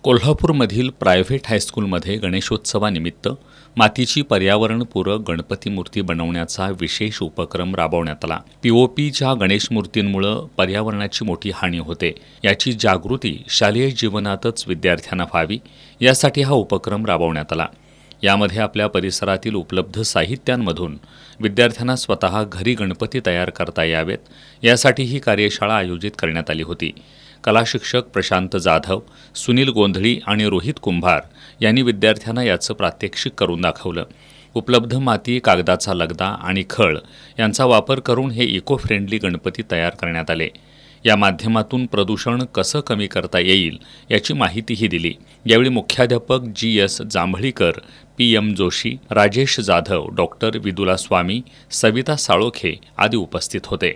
कोल्हापूरमधील प्रायव्हेट हायस्कूलमध्ये गणेशोत्सवानिमित्त मातीची पर्यावरणपूरक गणपती मूर्ती बनवण्याचा विशेष उपक्रम राबवण्यात आला. पीओपीच्या गणेश मूर्तींमुळे पर्यावरणाची मोठी हानी होते, याची जागृती शालेय जीवनातच विद्यार्थ्यांना व्हावी यासाठी हा उपक्रम राबवण्यात आला. यामध्ये आपल्या परिसरातील उपलब्ध साहित्यांमधून विद्यार्थ्यांना स्वतः घरी गणपती तयार करता यावेत, यासाठी ही कार्यशाळा आयोजित करण्यात आली होती. कला शिक्षक प्रशांत जाधव, सुनील गोंधळी आणि रोहित कुंभार यांनी विद्यार्थ्यांना याचं प्रात्यक्षिक करून दाखवलं. उपलब्ध माती, कागदाचा लगदा आणि खळ यांचा वापर करून हे इको फ्रेंडली गणपती तयार करण्यात आले. या माध्यमातून प्रदूषण कसं कमी करता येईल याची माहितीही दिली. यावेळी मुख्याध्यापक GS Jambhalikar, PM Joshi, Rajesh Jadhav, doctor Vidula Swami, Savita Salokhe आदी उपस्थित होते.